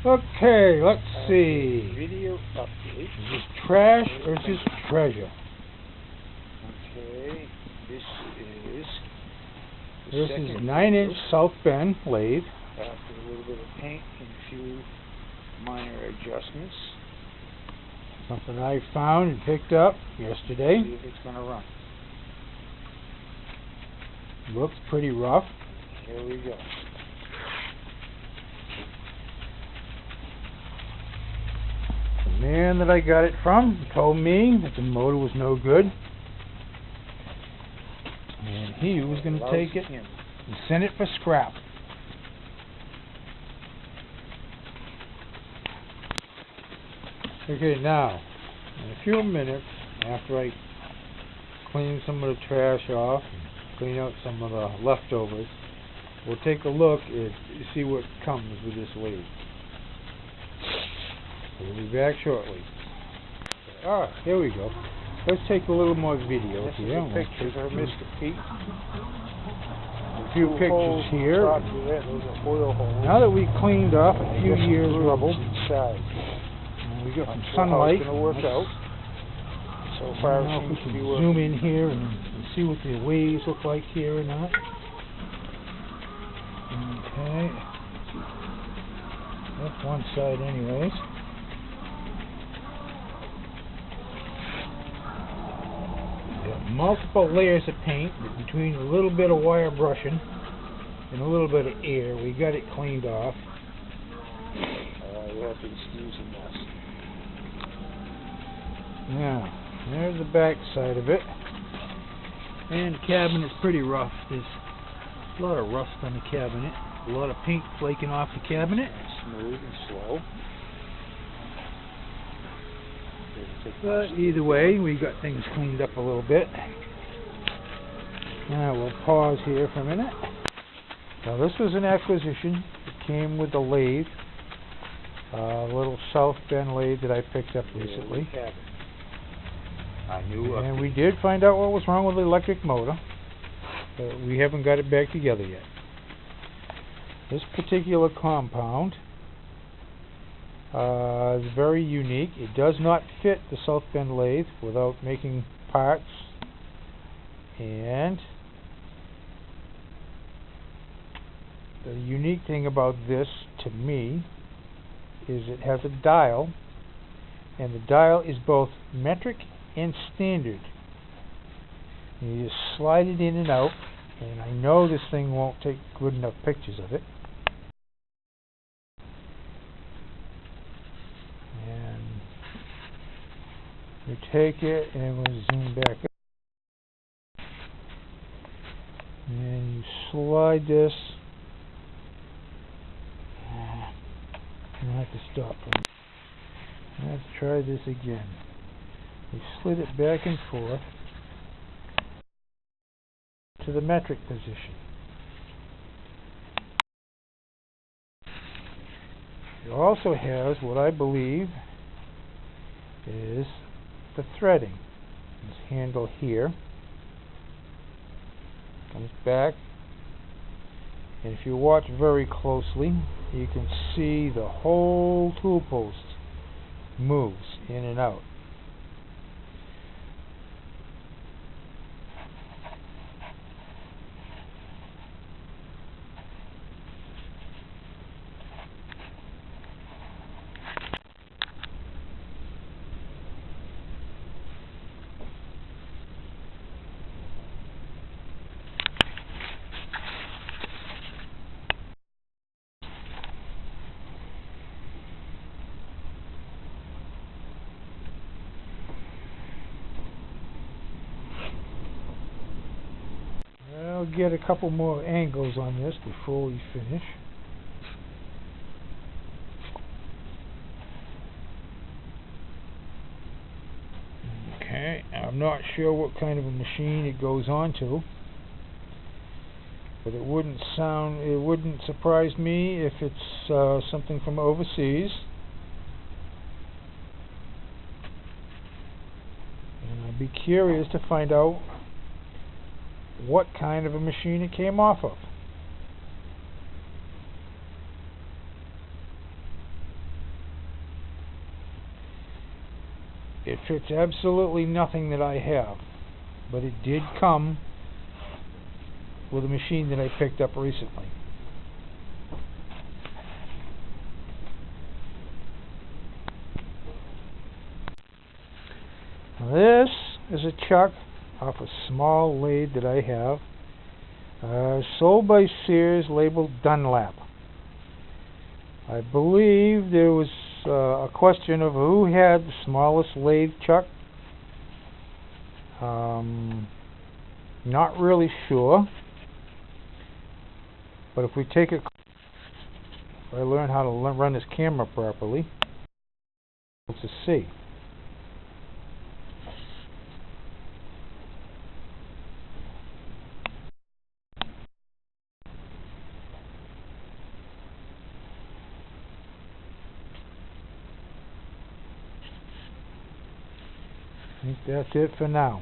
Okay, let's see. Video update. Is this trash or is this treasure? Okay, this is the This second is 9-inch South Bend lathe. after a little bit of paint and a few minor adjustments. Something I found and picked up yesterday. See if it's going to run. Looks pretty rough. Here we go. The man that I got it from told me that the motor was no good, and he was going to take it and send it for scrap. Okay, now, in a few minutes, after I clean some of the trash off and clean out some of the leftovers, we'll take a look and see what comes with this lathe. We'll be back shortly. Ah, here we go. Let's take a little more video This here. is the pictures of Mr. Pete. A few pictures here. Those are oil holes. Now that we cleaned off a few years rubble, inside. and we got some How sunlight. it's going to work out. So far, Now it if we seems to can be working. zoom in here and see what the waves look like here or not. Okay. That's one side anyways. Multiple layers of paint between a little bit of wire brushing and a little bit of air. We got it cleaned off. You have to excuse the mess. Now, there's the back side of it. And the cabinet's pretty rough. There's a lot of rust on the cabinet. A lot of paint flaking off the cabinet. Smooth and slow. But either way, we got things cleaned up a little bit. Now we'll pause here for a minute. Now this was an acquisition. It came with the lathe, a little South Bend lathe that I picked up recently. And we did find out what was wrong with the electric motor, but we haven't got it back together yet. This particular compound is very unique. It does not fit the South Bend lathe without making parts, and the unique thing about this to me is it has a dial, and the dial is both metric and standard. You just slide it in and out, and I know this thing won't take good enough pictures of it. We take it and we'll zoom back up. And you slide this. I have to stop. Let's try this again. We slid it back and forth to the metric position. It also has what I believe is the threading. This handle here comes back, and if you watch very closely, you can see the whole tool post moves in and out. I'll get a couple more angles on this before we finish. Okay, I'm not sure what kind of a machine it goes on to, but it wouldn't surprise me if it's something from overseas. And I'd be curious to find out what kind of a machine it came off of. It fits absolutely nothing that I have, but it did come with a machine that I picked up recently. This is a chuck off a small lathe that I have, sold by Sears, labeled Dunlap. I believe there was a question of who had the smallest lathe chuck. Not really sure, but if we take it, if I learn how to run this camera properly, to see. I think that's it for now.